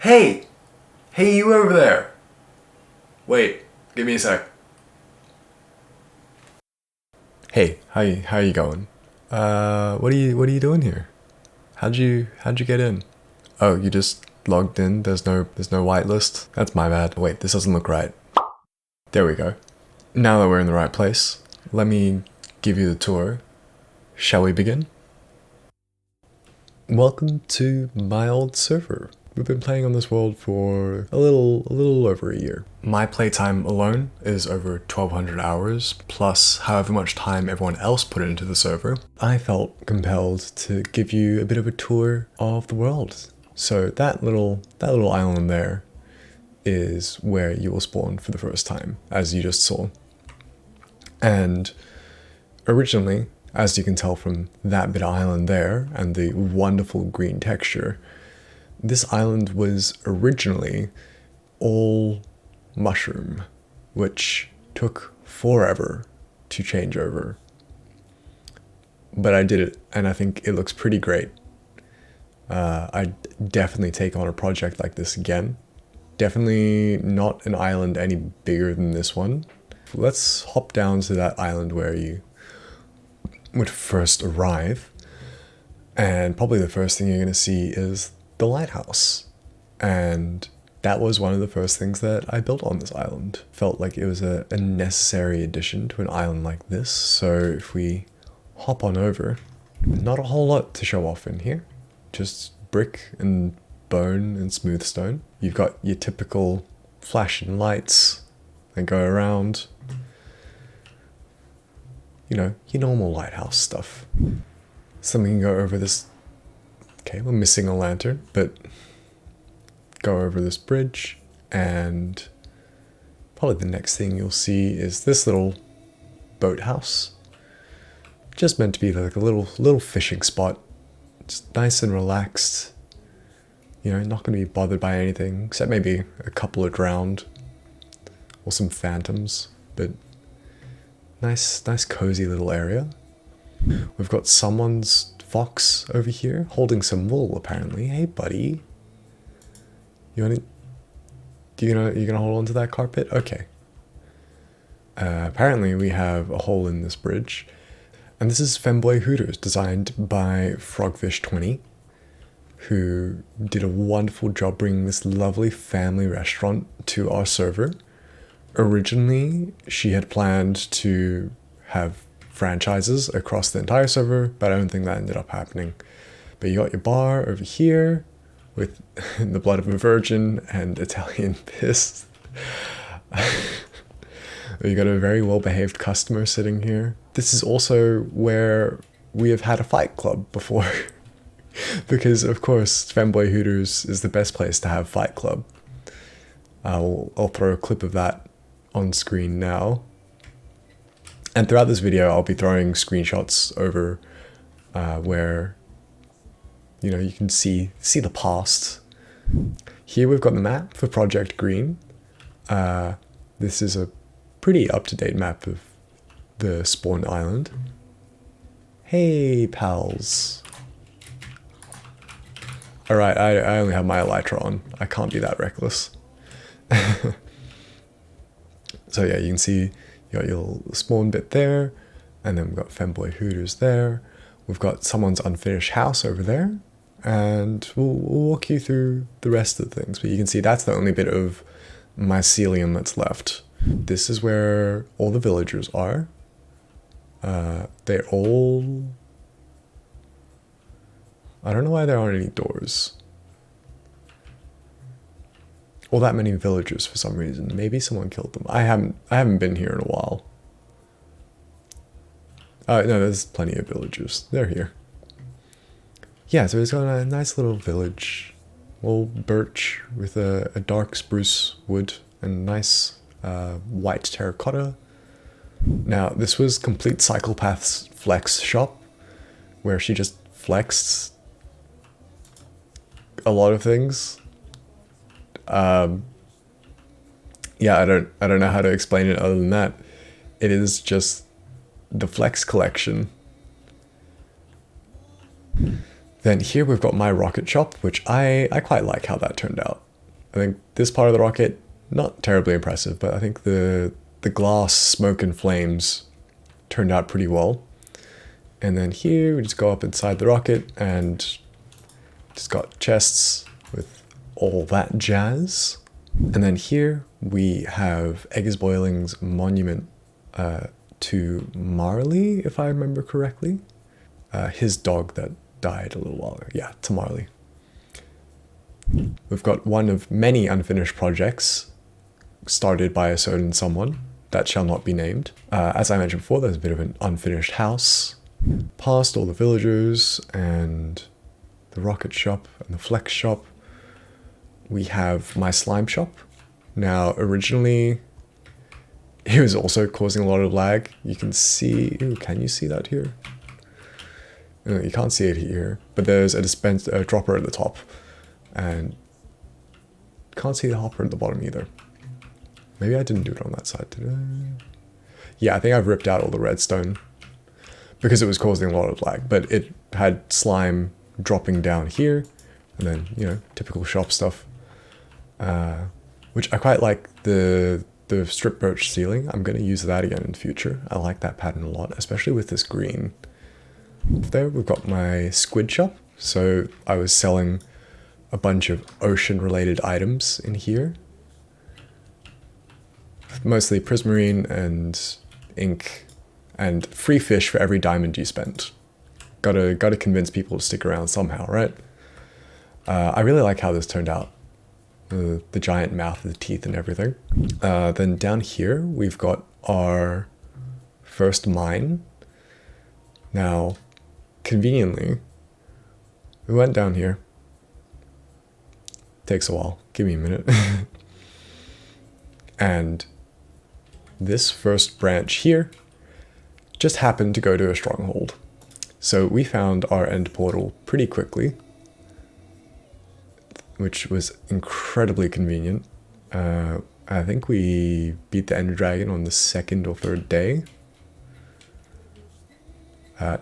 Hey! Hey, you over there! Wait, give me a sec. Hey, how you going? What are you doing here? How'd you get in? Oh, you just logged in. There's no whitelist. That's my bad. Wait, this doesn't look right. There we go. Now that we're in the right place, let me give you the tour. Shall we begin? Welcome to my old server. We've been playing on this world for a little over a year. My playtime alone is over 1,200 hours, plus however much time everyone else put into the server. I felt compelled to give you a bit of a tour of the world. So that little island there is where you will spawn for the first time, as you just saw. And originally, as you can tell from that bit of island there and the wonderful green texture, this island was originally all mushroom, which took forever to change over. But I did it, and I think it looks pretty great. I'd definitely take on a project like this again. Definitely not an island any bigger than this one. Let's hop down to that island where you would first arrive, and probably the first thing you're going to see is the lighthouse. And that was one of the first things that I built on this island. Felt like it was a necessary addition to an island like this. So if we hop on over, not a whole lot to show off in here, just brick and bone and smooth stone. You've got your typical flashing lights that go around, you know, your normal lighthouse stuff. Something can go over this. Okay, we're missing a lantern, but go over this bridge, and probably the next thing you'll see is this little boathouse. Just meant to be like a little fishing spot. Just nice and relaxed. You know, not going to be bothered by anything, except maybe a couple are drowned, or some phantoms, but nice cozy little area. We've got someone's fox over here holding some wool, apparently. Hey buddy, you're gonna hold on to that carpet? Okay. Apparently we have a hole in this bridge, and this is Femboy Hooters, designed by Frogfish20, who did a wonderful job bringing this lovely family restaurant to our server. Originally, she had planned to have franchises across the entire server, but I don't think that ended up happening. But you got your bar over here with the blood of a virgin and Italian piss. You got a very well-behaved customer sitting here. This is also where we have had a fight club before. Because of course, Femboy Hooters is the best place to have fight club. I'll throw a clip of that on screen now. And throughout this video, I'll be throwing screenshots over where, you know, you can see the past. Here we've got the map for Project Green. This is a pretty up-to-date map of the spawn island. Hey, pals. Alright, I only have my elytra on. I can't be that reckless. So yeah, you can see you got your spawn bit there, and then we've got Femboy Hooters there. We've got someone's unfinished house over there, and we'll walk you through the rest of the things. But you can see that's the only bit of mycelium that's left. This is where all the villagers are. They're all... I don't know why there aren't any doors. Or that many villagers for some reason. Maybe someone killed them. I haven't been here in a while. No, there's plenty of villagers. They're here. Yeah, so it's got a nice little village. All birch with a dark spruce wood and nice white terracotta. Now, this was Complete Psychopath's flex shop, where she just flexed a lot of things. Yeah, I don't know how to explain it other than that. It is just the flex collection. Then here we've got my rocket shop, which I quite like how that turned out. I think this part of the rocket, not terribly impressive, but I think the glass, smoke, and flames turned out pretty well. And then here we just go up inside the rocket and just got chests with all that jazz. And then here we have Eggs Boiling's monument to Marley, if I remember correctly. His dog that died a little while ago. Yeah, to Marley. We've got one of many unfinished projects started by a certain someone that shall not be named. As I mentioned before, there's a bit of an unfinished house past all the villagers and the rocket shop and the flex shop. We have my slime shop. Now, originally, it was also causing a lot of lag. You can see, ooh, can you see that here? No, you can't see it here, but there's a dropper at the top, and can't see the hopper at the bottom either. Maybe I didn't do it on that side, did I? Yeah, I think I've ripped out all the redstone because it was causing a lot of lag, but it had slime dropping down here, and then, you know, typical shop stuff, which I quite like the strip birch ceiling. I'm going to use that again in the future. I like that pattern a lot, especially with this green. There we've got my Squid Shop. So I was selling a bunch of ocean related items in here. Mostly prismarine and ink and free fish for every diamond you spent. Gotta convince people to stick around somehow, right? I really like how this turned out. The giant mouth, the teeth and everything. Then down here we've got our first mine. Now, conveniently, we went down here. Takes a while. Give me a minute. And this first branch here just happened to go to a stronghold. So we found our end portal pretty quickly, which was incredibly convenient. I think we beat the Ender Dragon on the second or third day.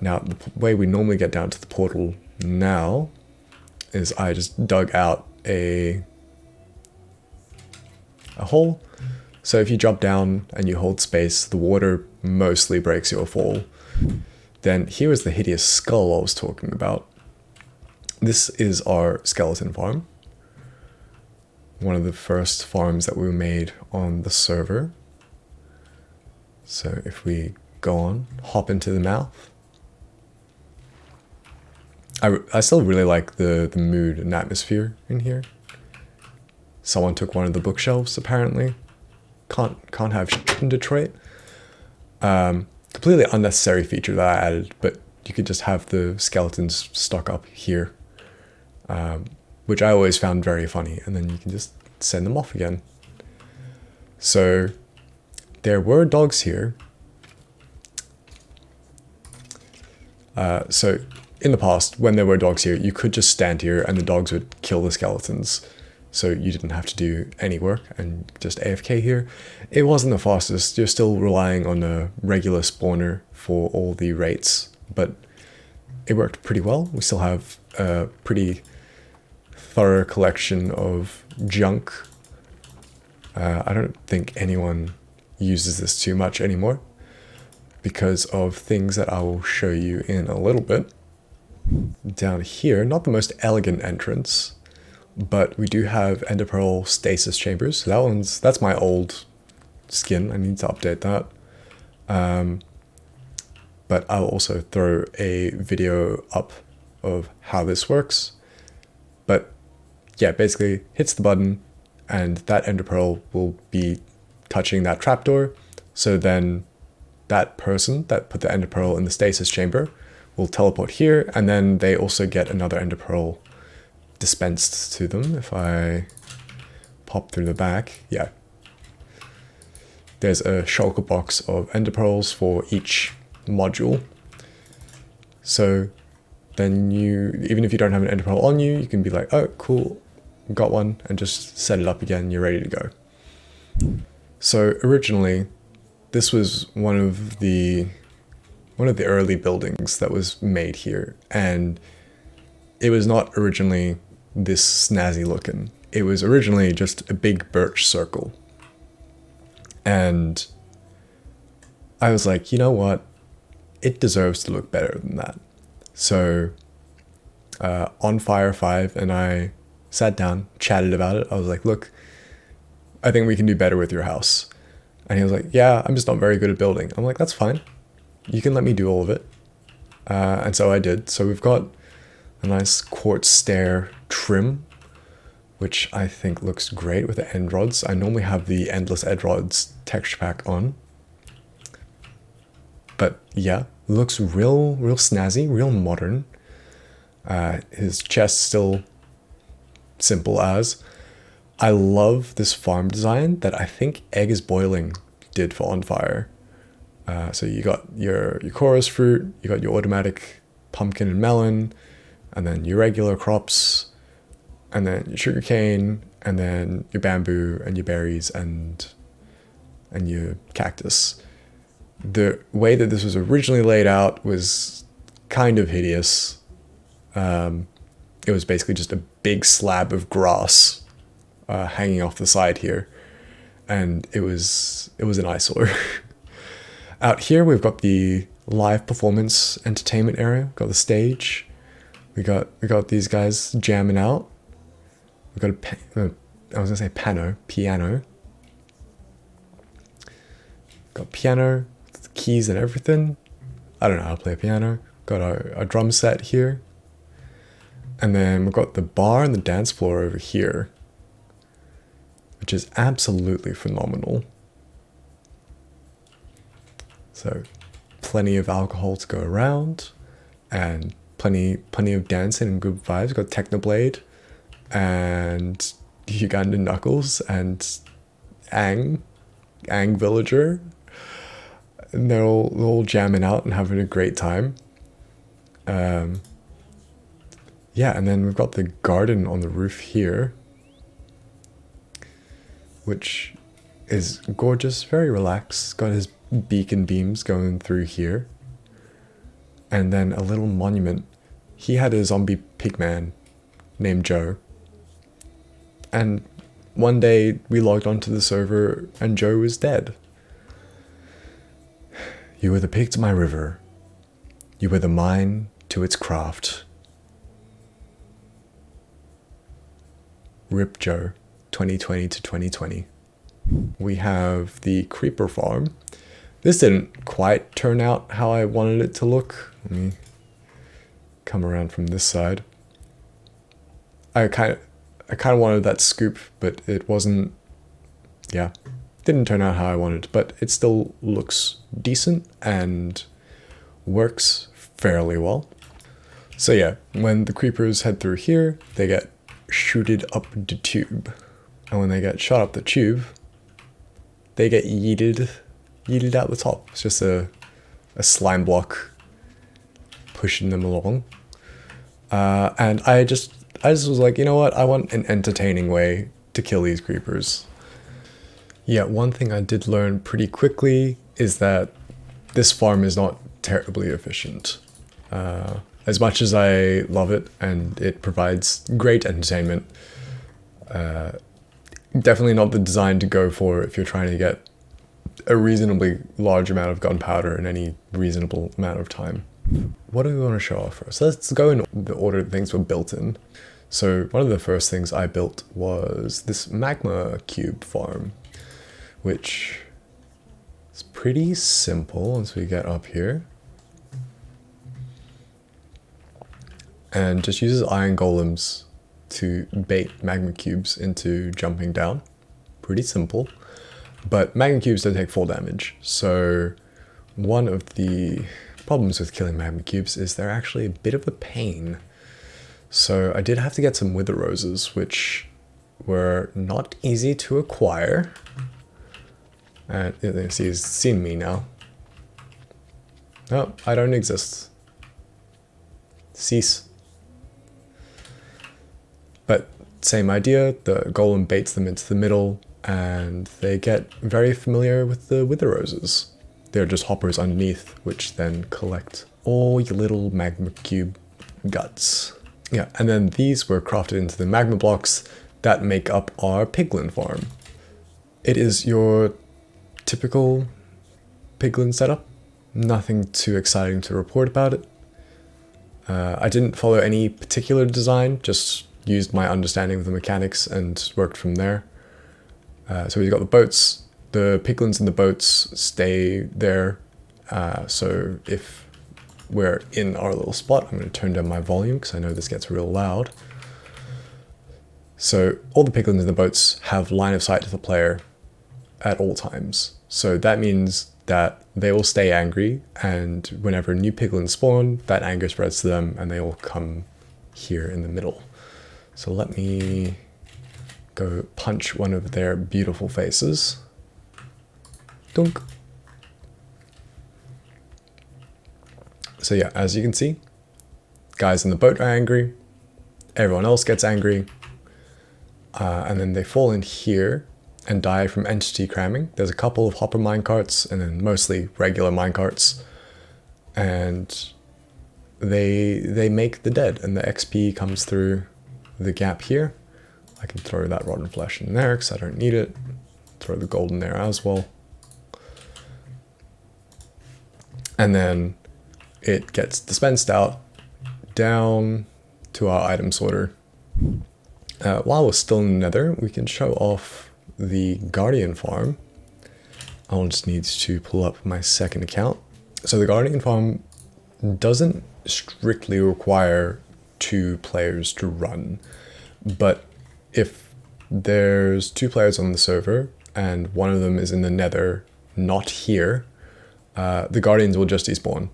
Now, the way we normally get down to the portal now is I just dug out a hole. So if you jump down and you hold space, the water mostly breaks your fall. Then here is the hideous skull I was talking about. This is our skeleton farm. One of the first farms that we made on the server. So if we go on, hop into the mouth. I still really like the mood and atmosphere in here. Someone took one of the bookshelves, apparently. Can't have shit in Detroit. Completely unnecessary feature that I added, but you could just have the skeletons stuck up here. Which I always found very funny, and then you can just send them off again. So there were dogs here. So in the past, when there were dogs here, you could just stand here and the dogs would kill the skeletons. So you didn't have to do any work and just AFK here. It wasn't the fastest. You're still relying on a regular spawner for all the rates, but it worked pretty well. We still have a pretty thorough collection of junk. I don't think anyone uses this too much anymore because of things that I will show you in a little bit. Down here, not the most elegant entrance, but we do have ender pearl stasis chambers. So that's my old skin. I need to update that. But I'll also throw a video up of how this works. But yeah, basically hits the button and that ender pearl will be touching that trapdoor. So then that person that put the ender pearl in the stasis chamber will teleport here, and then they also get another ender pearl dispensed to them. If I pop through the back, yeah. There's a shulker box of ender pearls for each module. So then even if you don't have an ender pearl on you, you can be like, oh, cool, got one, and just set it up again, you're ready to go. So originally, this was one of the early buildings that was made here, and it was not originally this snazzy looking. it was originally just a big birch circle. And I was like, you know what? It deserves to look better than that. So On Fire 5 and I sat down, chatted about it. I was like, look, I think we can do better with your house. And he was like, yeah, I'm just not very good at building. I'm like, that's fine. You can let me do all of it. And so I did. So we've got a nice quartz stair trim, which I think looks great with the end rods. I normally have the endless end rods texture pack on. But yeah, looks real snazzy, real modern. His chest still simple as. I love this farm design that I think Egg is Boiling did for On Fire. So you got your chorus fruit, you got your automatic pumpkin and melon, and then your regular crops, and then your sugarcane, and then your bamboo and your berries and your cactus. The way that this was originally laid out was kind of hideous. It was basically just a big slab of grass hanging off the side here, and it was an eyesore. Out here we've got the live performance entertainment area. We've got the stage. We got these guys jamming out. We've got I was gonna say piano. Got piano, keys and everything. I don't know how to play a piano. Got our drum set here. And then we've got the bar and the dance floor over here, which is absolutely phenomenal. So plenty of alcohol to go around and plenty of dancing and good vibes. Got Technoblade and Ugandan Knuckles and Ang Villager. And they're all jamming out and having a great time. Yeah, and then we've got the garden on the roof here, which is gorgeous, very relaxed. Got his beacon beams going through here. And then a little monument. He had a zombie pigman named Joe. And one day we logged onto the server and Joe was dead. You were the pig to my river. You were the mine to its craft. Rip Joe, 2020 to 2020. We have the creeper farm. This didn't quite turn out how I wanted it to look. Let me come around from this side. I kind of wanted that scoop, but it wasn't, yeah, didn't turn out how I wanted, but it still looks decent and works fairly well. So yeah, when the creepers head through here, they get shooted up the tube. And when they get shot up the tube, they get yeeted out the top. It's just a slime block pushing them along. And I just was like, you know what? I want an entertaining way to kill these creepers. Yeah, one thing I did learn pretty quickly is that this farm is not terribly efficient. As much as I love it and it provides great entertainment, definitely not the design to go for if you're trying to get a reasonably large amount of gunpowder in any reasonable amount of time. What do we want to show off first? Let's go in the order things were built in. So one of the first things I built was this magma cube farm, which is pretty simple once we get up here. And just uses iron golems to bait magma cubes into jumping down. Pretty simple. But magma cubes don't take full damage. So one of the problems with killing magma cubes is they're actually a bit of a pain. So I did have to get some wither roses, which were not easy to acquire. And you see, he's seen me now. No, I don't exist. Cease. But same idea, the golem baits them into the middle and they get very familiar with the wither roses. They're just hoppers underneath, which then collect all your little magma cube guts. Yeah, and then these were crafted into the magma blocks that make up our Piglen Farm. It is your typical Piglen setup. Nothing too exciting to report about it. I didn't follow any particular design, just used my understanding of the mechanics and worked from there. So we've got the boats. The piglins in the boats stay there. So if we're in our little spot, I'm going to turn down my volume because I know this gets real loud. So all the piglins in the boats have line of sight to the player at all times. So that means that they will stay angry, and whenever new piglins spawn, that anger spreads to them and they all come here in the middle. So let me go punch one of their beautiful faces. Dunk. So yeah, as you can see, guys in the boat are angry, everyone else gets angry, and then they fall in here and die from entity cramming. There's a couple of hopper minecarts and then mostly regular minecarts, and they make the dead, and the XP comes through the gap here. I can throw that rotten flesh in there because I don't need it. Throw the gold in there as well. And then it gets dispensed out down to our item sorter. While we're still in the nether, we can show off the Guardian Farm. I'll just need to pull up my second account. So the Guardian Farm doesn't strictly require 2 players to run, but if there's 2 players on the server and one of them is in the nether, not here, the Guardians will just despawn.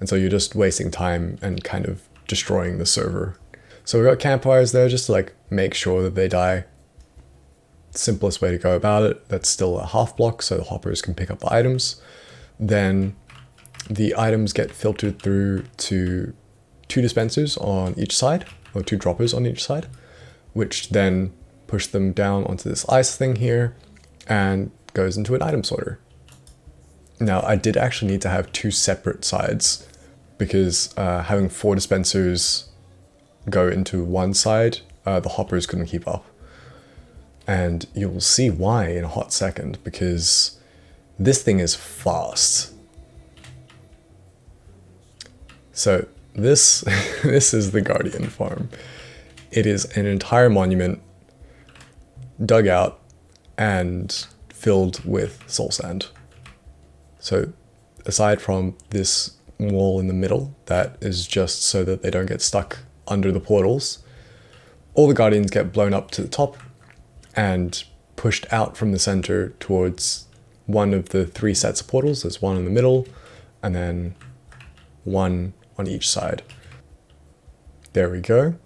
And so you're just wasting time and kind of destroying the server. So we've got campfires there just to like make sure that they die. Simplest way to go about it. That's still a half block so the hoppers can pick up the items. Then the items get filtered through to 2 dispensers on each side, or 2 droppers on each side, which then push them down onto this ice thing here and goes into an item sorter. Now I did actually need to have 2 separate sides because having 4 dispensers go into one side, the hoppers couldn't keep up. And you'll see why in a hot second, because this thing is fast. So this is the Guardian Farm. It is an entire monument dug out and filled with soul sand. So aside from this wall in the middle, that is just so that they don't get stuck under the portals, all the Guardians get blown up to the top and pushed out from the center towards one of the 3 sets of portals. There's one in the middle and then one on each side. There we go.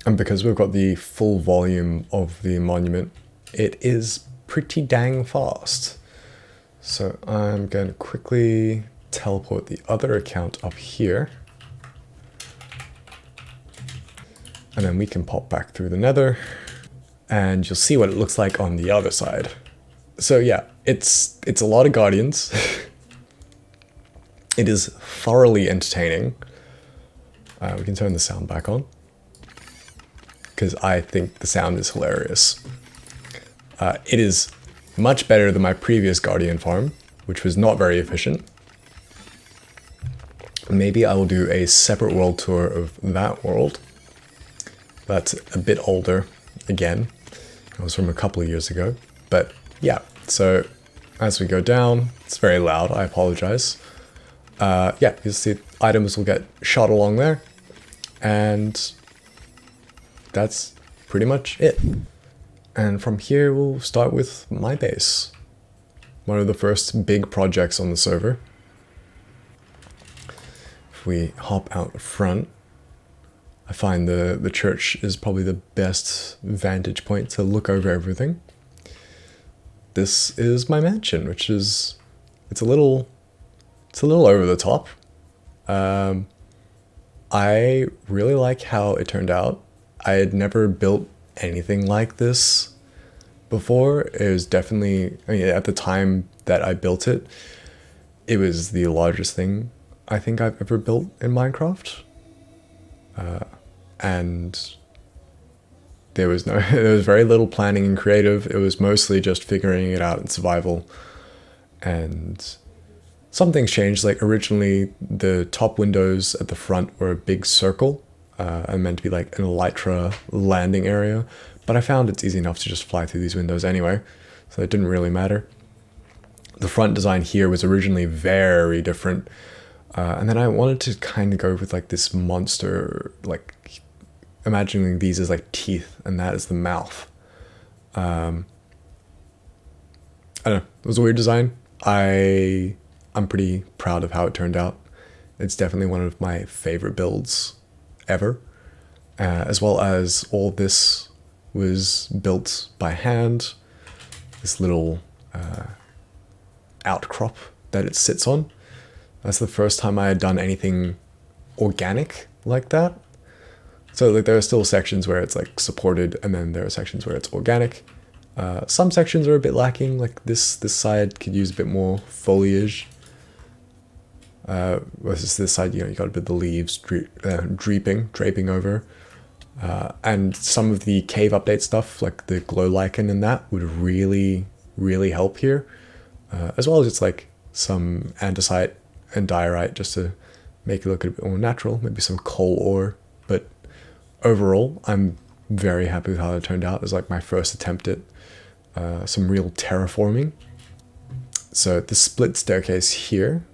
And because we've got the full volume of the monument, it is pretty dang fast. So I'm going to quickly teleport the other account up here. And then we can pop back through the nether and you'll see what it looks like on the other side. So yeah, it's a lot of Guardians. It is thoroughly entertaining. We can turn the sound back on because I think the sound is hilarious. It is much better than my previous Guardian Farm, which was not very efficient. Maybe I will do a separate world tour of that world. That's a bit older again. It was from a couple of years ago. But yeah, so as we go down, it's very loud, I apologize. Yeah, you'll see items will get shot along there. And that's pretty much it. And from here, we'll start with my base. One of the first big projects on the server. If we hop out front, I find the church is probably the best vantage point to look over everything. This is my mansion, which is, it's a little over the top. I really like how it turned out. I had never built anything like this before. It was definitely, I mean, at the time that I built it, it was the largest thing I think I've ever built in Minecraft. and there was very little planning and creative. It was mostly just figuring it out in survival. And some things changed. Like originally the top windows at the front were a big circle and meant to be like an elytra landing area, but I found it's easy enough to just fly through these windows anyway, so it didn't really matter. The front design here was originally very different, and then I wanted to kind of go with like this monster, like imagining these as like teeth, and that is the mouth. I don't know, it was a weird design. I'm pretty proud of how it turned out. It's definitely one of my favorite builds ever, as well as all this was built by hand. This little outcrop that it sits on. That's the first time I had done anything organic like that. So like there are still sections where it's like supported, and then there are sections where it's organic. Some sections are a bit lacking, like this side could use a bit more foliage. Versus this side, you got a bit of the leaves draping over. And some of the cave update stuff, like the glow lichen and that, would really, really help here. As well as it's like some andesite and diorite just to make it look a bit more natural, maybe some coal ore. But overall, I'm very happy with how it turned out. It was like my first attempt at some real terraforming. So the split staircase here,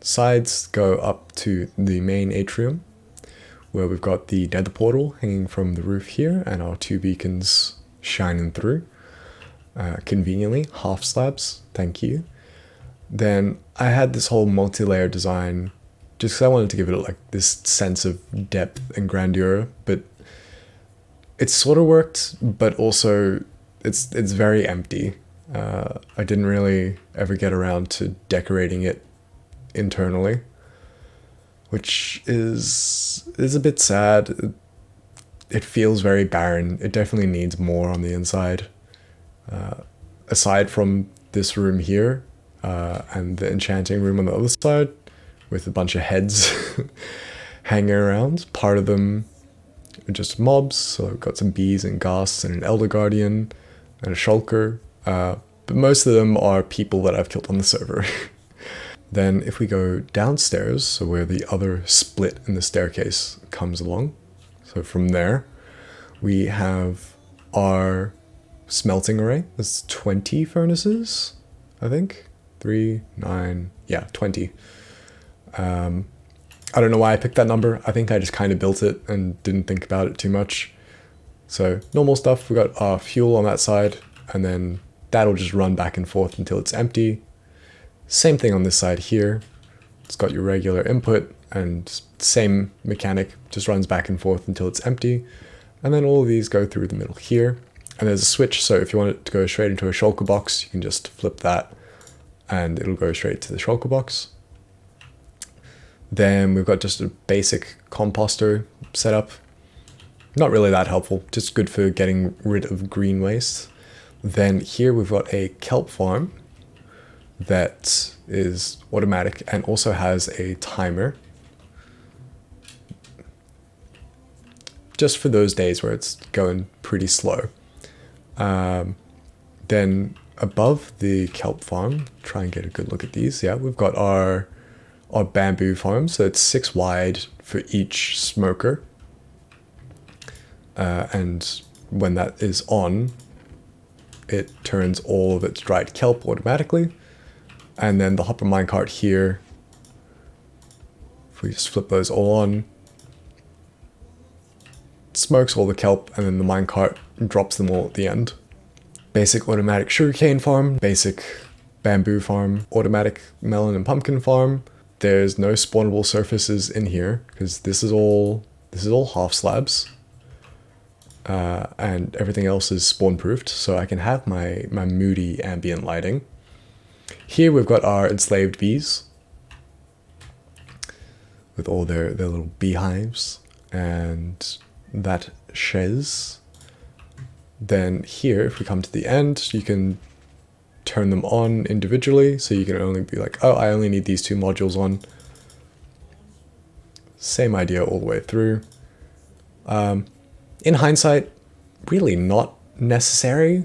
sides go up to the main atrium, where we've got the nether portal hanging from the roof here, and our 2 beacons shining through. Conveniently, half slabs, thank you. Then I had this whole multi-layer design, just because I wanted to give it like this sense of depth and grandeur, but it sort of worked, but also it's very empty. I didn't really ever get around to decorating it internally, which is a bit sad. It feels very barren. It definitely needs more on the inside. Aside from this room here and the enchanting room on the other side with a bunch of heads hanging around, part of them are just mobs, so I've got some bees and ghasts and an elder guardian and a shulker, but most of them are people that I've killed on the server. Then if we go downstairs, so where the other split in the staircase comes along, so from there we have our smelting array. There's 20 furnaces, I think. 3, 9, yeah, 20. I don't know why I picked that number. I think I just kind of built it and didn't think about it too much. So normal stuff, we got our fuel on that side, and then that'll just run back and forth until it's empty. Same thing on this side here. It's got your regular input, and same mechanic, just runs back and forth until it's empty. And then all of these go through the middle here. And there's a switch, so if you want it to go straight into a shulker box, you can just flip that and it'll go straight to the shulker box. Then we've got just a basic composter setup. Not really that helpful, just good for getting rid of green waste. Then here we've got a kelp farm that is automatic and also has a timer. Just for those days where it's going pretty slow. Then above the kelp farm, try and get a good look at these. Yeah, we've got our bamboo farm, so it's 6 wide for each smoker. And when that is on, it turns all of its dried kelp automatically. And then the hopper minecart here, if we just flip those all on, smokes all the kelp, and then the minecart drops them all at the end. Basic automatic sugarcane farm, basic bamboo farm, automatic melon and pumpkin farm. There's no spawnable surfaces in here because this is all half slabs, and everything else is spawn proofed, so I can have my moody ambient lighting. Here we've got our enslaved bees with all their little beehives and that chaise. Then here, if we come to the end, you can turn them on individually, so you can only be like, oh, I only need these 2 modules on. Same idea all the way through. In hindsight, really not necessary.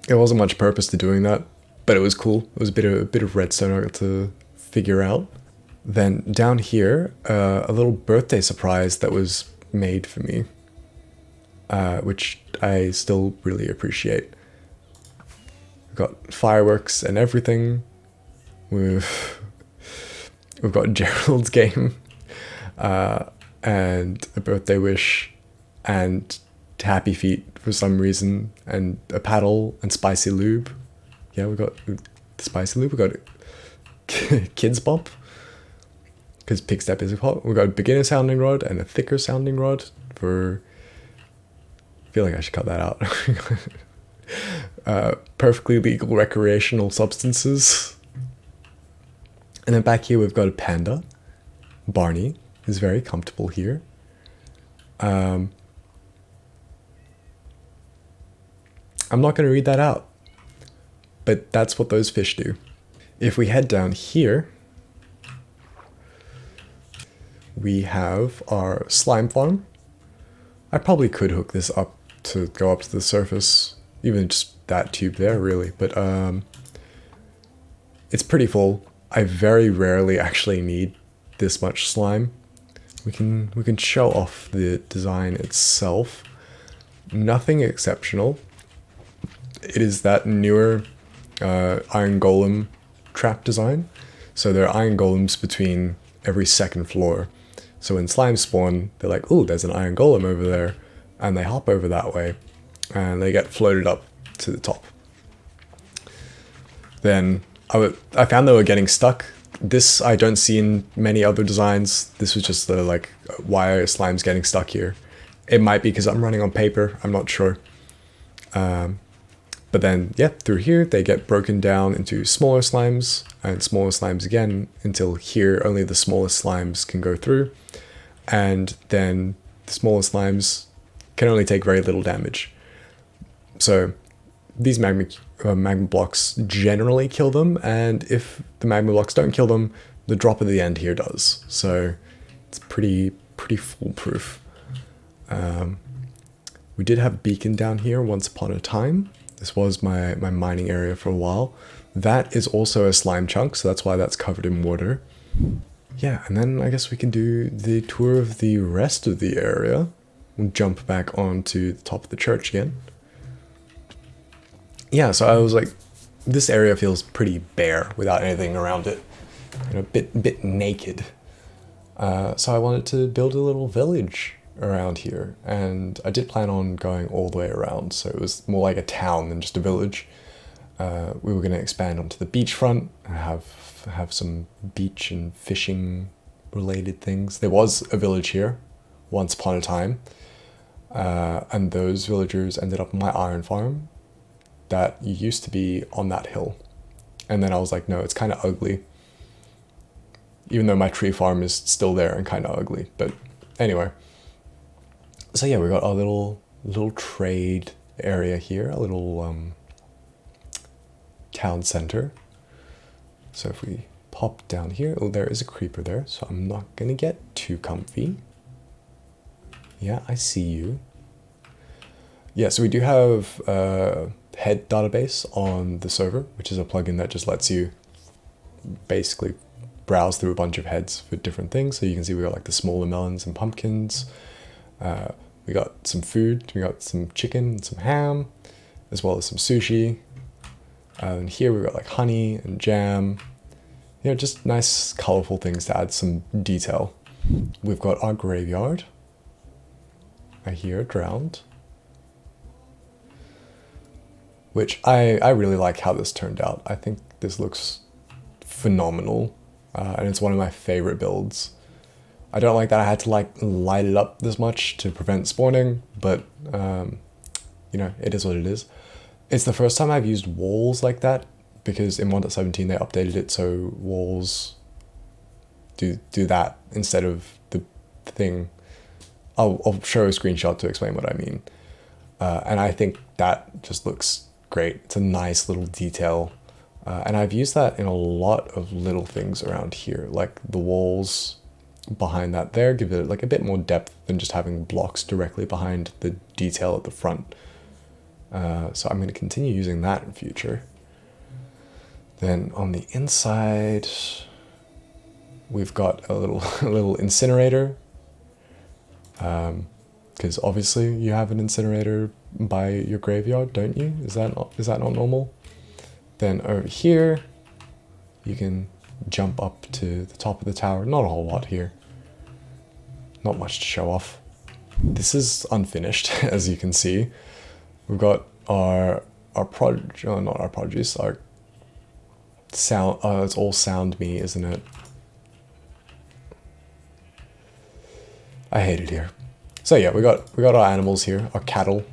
There wasn't much purpose to doing that, but it was cool. It was a bit of redstone I got to figure out. Then down here, a little birthday surprise that was made for me, which I still really appreciate. We've got fireworks and everything. We've got Gerald's game, and a birthday wish, and Happy Feet for some reason, and a paddle and spicy lube. Yeah, we got spicy lube. We got Kids Bop, because Pig Step is hot. We got a beginner sounding rod and a thicker sounding rod for. I feel like I should cut that out. Perfectly legal recreational substances. And then back here we've got a panda. Barney is very comfortable here. I'm not going to read that out, but that's what those fish do. If we head down here, we have our slime farm. I probably could hook this up to go up to the surface, even just that tube there really, but it's pretty full. I very rarely actually need this much slime. We can show off the design itself. Nothing exceptional. It is that newer iron golem trap design. So there are iron golems between every second floor. So when slime spawn, they're like, "Ooh, there's an iron golem over there," and they hop over that way, and they get floated up to the top. Then I found they were getting stuck. This I don't see in many other designs. This was just the like, why are slimes getting stuck here? It might be because I'm running on paper. I'm not sure. But then, yeah, through here, they get broken down into smaller slimes and smaller slimes again until here, only the smallest slimes can go through. And then the smallest slimes can only take very little damage. So these magma blocks generally kill them. And if the magma blocks don't kill them, the drop at the end here does. So it's pretty foolproof. We did have a beacon down here once upon a time. This was my mining area for a while. That is also a slime chunk, so that's why that's covered in water. Yeah, and then I guess we can do the tour of the rest of the area. We'll jump back onto the top of the church again. Yeah, so I was like, this area feels pretty bare without anything around it. You know, bit naked. So I wanted to build a little village around here, and I did plan on going all the way around, so it was more like a town than just a village. We were going to expand onto the beachfront and have some beach and fishing related things. There was a village here once upon a time, and those villagers ended up on my iron farm that used to be on that hill. And then I was like, no, it's kind of ugly, even though my tree farm is still there and kind of ugly. But anyway, so yeah, we got our little trade area here, a little town center. So if we pop down here, oh, there is a creeper there, so I'm not gonna get too comfy. Yeah, I see you. Yeah, so we do have a head database on the server, which is a plugin that just lets you basically browse through a bunch of heads for different things. So you can see we got like the smaller melons and pumpkins. We got some food, we got some chicken, some ham, as well as some sushi. And here we got like honey and jam. You know, just nice colorful things to add some detail. We've got our graveyard. I hear it drowned. Which I really like how this turned out. I think this looks phenomenal. And it's one of my favorite builds. I don't like that I had to like light it up this much to prevent spawning, but you know, it is what it is. It's the first time I've used walls like that, because in 1.17 they updated it so walls do that instead of the thing. I'll show a screenshot to explain what I mean. And I think that just looks great. It's a nice little detail. And I've used that in a lot of little things around here, like the walls behind that there, give it like a bit more depth than just having blocks directly behind the detail at the front. So I'm going to continue using that in future. Then on the inside, we've got a little incinerator, because obviously you have an incinerator by your graveyard, don't you? Is that not normal? Then over here, you can jump up to the top of the tower. Not a whole lot here. Not much to show off. This is unfinished, as you can see. We've got our sound. It's all sound me, isn't it? I hate it here. So yeah, we got our animals here, our cattle,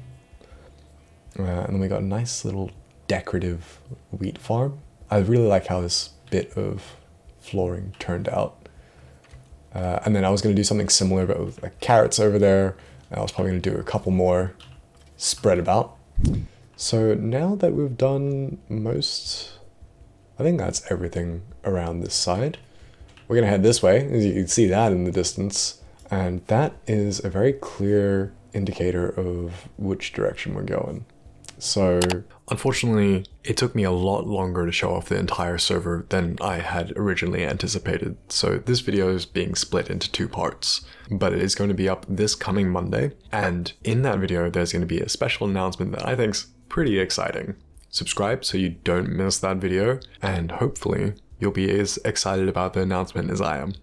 and then we got a nice little decorative wheat farm. I really like how this bit of flooring turned out. And then I was going to do something similar, but with like carrots over there. I was probably going to do a couple more spread about. So now that we've done most, I think that's everything around this side. We're going to head this way, as you can see that in the distance. And that is a very clear indicator of which direction we're going. So unfortunately, it took me a lot longer to show off the entire server than I had originally anticipated. So this video is being split into 2 parts, but it is going to be up this coming Monday. And in that video, there's going to be a special announcement that I think's pretty exciting. Subscribe so you don't miss that video, and hopefully you'll be as excited about the announcement as I am.